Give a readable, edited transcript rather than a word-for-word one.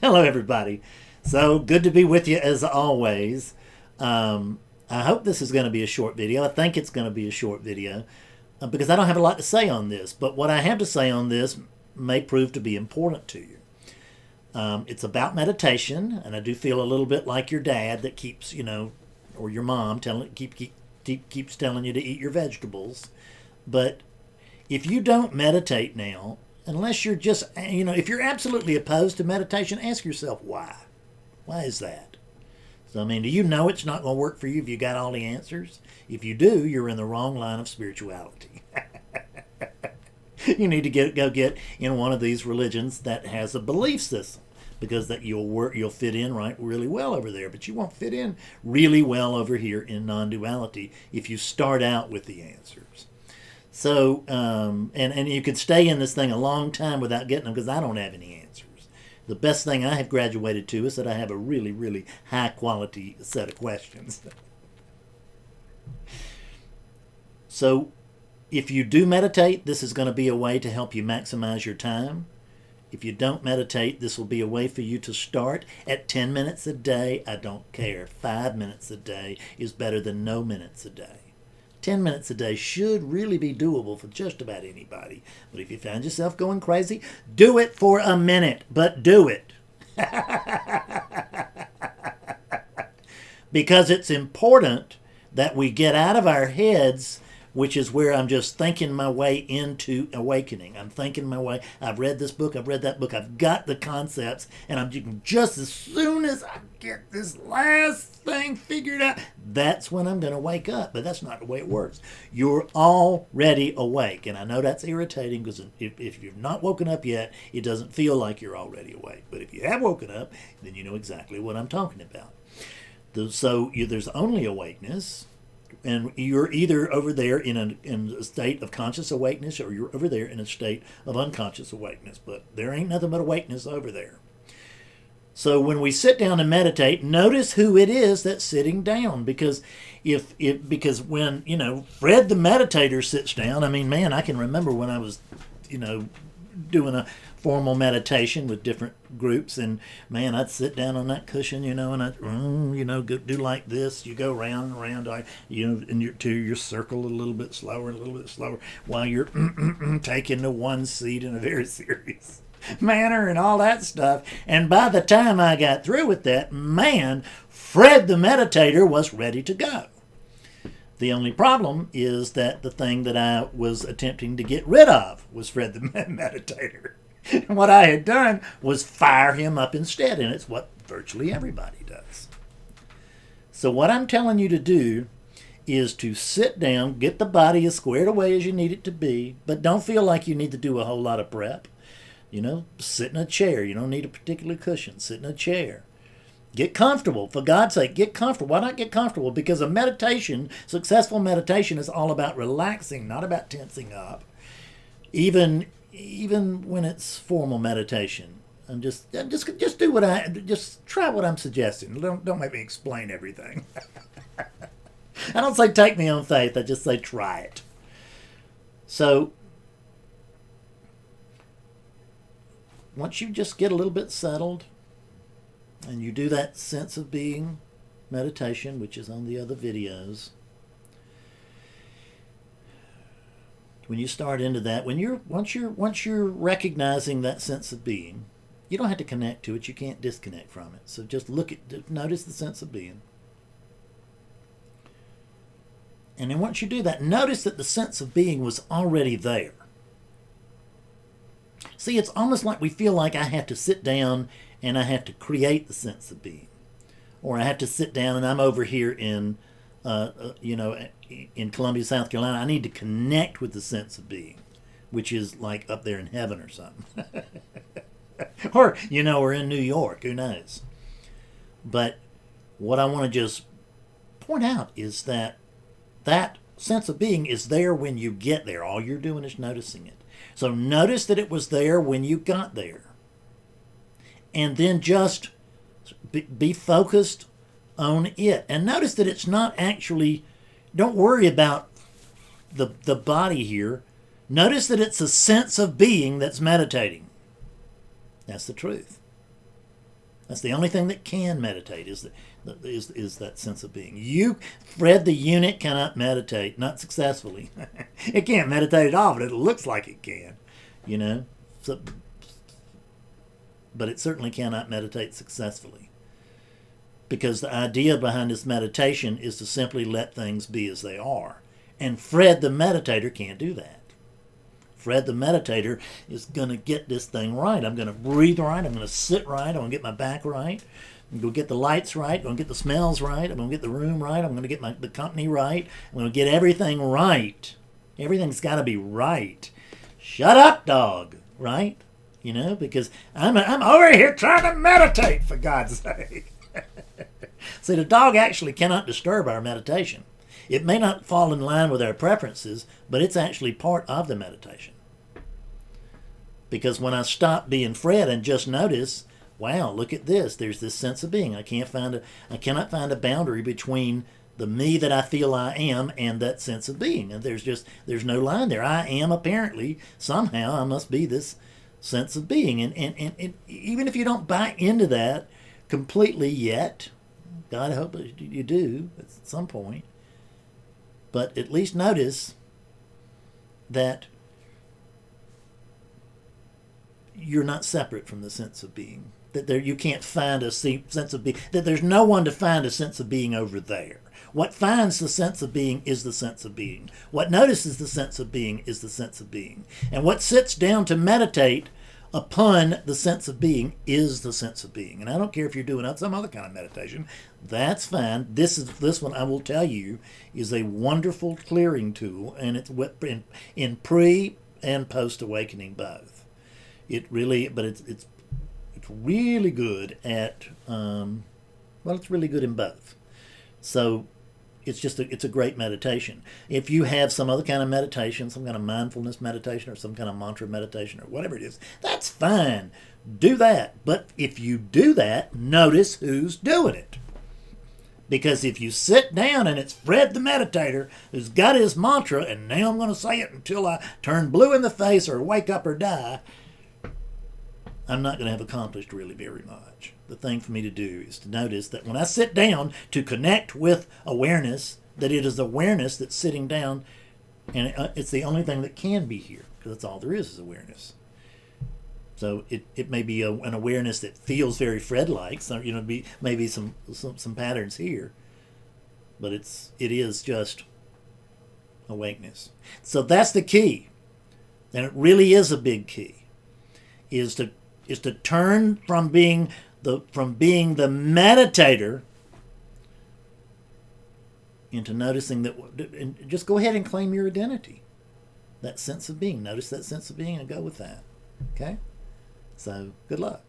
Hello, everybody. So good to be with you as always. I hope this is going to be a short video. I think it's going to be a short video because I don't have a lot to say on this. But what I have to say on this may prove to be important to you. It's about meditation, and I do feel a little bit like your dad that keeps, or your mom keeps telling you to eat your vegetables. But if you don't meditate now, unless you're just, if you're absolutely opposed to meditation, ask yourself why. Why is that? So, do you know it's not going to work for you if you got all the answers? If you do, you're in the wrong line of spirituality. You need to go get in one of these religions that has a belief system, because that you'll fit in really well over there, but you won't fit in really well over here in non-duality if you start out with the answers. So, and you could stay in this thing a long time without getting them, because I don't have any answers. The best thing I have graduated to is that I have a really, really high quality set of questions. So, if you do meditate, this is going to be a way to help you maximize your time. If you don't meditate, this will be a way for you to start at 10 minutes a day. I don't care. 5 minutes a day is better than no minutes a day. 10 minutes a day should really be doable for just about anybody. But if you find yourself going crazy, do it for a minute, but do it. Because it's important that we get out of our heads, which is where I'm just thinking my way into awakening. I'm thinking my way. I've read this book. I've read that book. I've got the concepts. And I'm just as soon as I get this last thing figured out, that's when I'm going to wake up. But that's not the way it works. You're already awake. And I know that's irritating, because if you've not woken up yet, it doesn't feel like you're already awake. But if you have woken up, then you know exactly what I'm talking about. So there's only awakeness. And you're either over there in a state of conscious awakeness, or you're over there in a state of unconscious awakeness. But there ain't nothing but awakeness over there. So when we sit down and meditate, notice who it is that's sitting down. Because because when, Fred the meditator sits down, I can remember when I was, doing a formal meditation with different groups, and I'd sit down on that cushion, and I'd do like this. You go round and round, to your circle a little bit slower, while you're taking the one seat in a very serious manner and all that stuff. And by the time I got through with that, Fred the meditator was ready to go. The only problem is that the thing that I was attempting to get rid of was Fred the meditator. And what I had done was fire him up instead, and it's what virtually everybody does. So what I'm telling you to do is to sit down, get the body as squared away as you need it to be, but don't feel like you need to do a whole lot of prep. Sit in a chair. You don't need a particular cushion. Sit in a chair. Get comfortable. For God's sake, get comfortable. Why not get comfortable? Because successful meditation is all about relaxing, not about tensing up. Even when it's formal meditation. And just try what I'm suggesting. Don't make me explain everything. I don't say take me on faith. I just say try it. So once you just get a little bit settled, and you do that sense of being meditation, which is on the other videos. When you start into that, once you're recognizing that sense of being, you don't have to connect to it. You can't disconnect from it. So just notice the sense of being. And then once you do that, notice that the sense of being was already there. See, it's almost like we feel like I have to sit down and I have to create the sense of being. Or I have to sit down and I'm over here in Columbia, South Carolina. I need to connect with the sense of being, which is like up there in heaven or something. or in New York, who knows. But what I want to just point out is that sense of being is there when you get there. All you're doing is noticing it. So notice that it was there when you got there. And then just be focused on it. And notice that it's not actually, don't worry about the body here. Notice that it's a sense of being that's meditating. That's the truth. That's the only thing that can meditate, is that sense of being. Fred the eunuch, cannot meditate, not successfully. It can't meditate at all, but it looks like it can, you know. So, but it certainly cannot meditate successfully, because the idea behind this meditation is to simply let things be as they are. And Fred the meditator can't do that. Fred the meditator is going to get this thing right. I'm going to breathe right. I'm going to sit right. I'm going to get my back right. I'm going to get the lights right. I'm going to get the smells right. I'm going to get the room right. I'm going to get the company right. I'm going to get everything right. Everything's got to be right. Shut up, dog. Right? You know, because I'm over here trying to meditate, for God's sake. See, the dog actually cannot disturb our meditation. It may not fall in line with our preferences, but it's actually part of the meditation. Because when I stop being Fred and just notice, wow, look at this. There's this sense of being. I cannot find a boundary between the me that I feel I am and that sense of being. And there's no line there. I am, apparently, somehow I must be this sense of being. And even if you don't buy into that completely yet, God, I hope you do at some point, but at least notice that you're not separate from the sense of being. That you can't find a sense of being. That there's no one to find a sense of being over there. What finds the sense of being is the sense of being. What notices the sense of being is the sense of being. And what sits down to meditate upon the sense of being is the sense of being. And I don't care if you're doing some other kind of meditation. That's fine. This one, I will tell you, is a wonderful clearing tool, and it's in pre and post awakening both. It really, but it's really good at it's really good in both. So it's a great meditation. If you have some other kind of meditation, some kind of mindfulness meditation, or some kind of mantra meditation, or whatever it is, that's fine. Do that. But if you do that, notice who's doing it. Because if you sit down and it's Fred the meditator who's got his mantra, and now I'm going to say it until I turn blue in the face or wake up or die, I'm not going to have accomplished really very much. The thing for me to do is to notice that when I sit down to connect with awareness, that it is awareness that's sitting down, and it's the only thing that can be here, because that's all there is awareness. So it may be an awareness that feels very Fred-like, so maybe some patterns here, but it is just awakeness. So that's the key, and it really is a big key, is to turn from being the meditator into noticing that, and just go ahead and claim your identity, that sense of being. Notice that sense of being and go with that. Okay? So, good luck.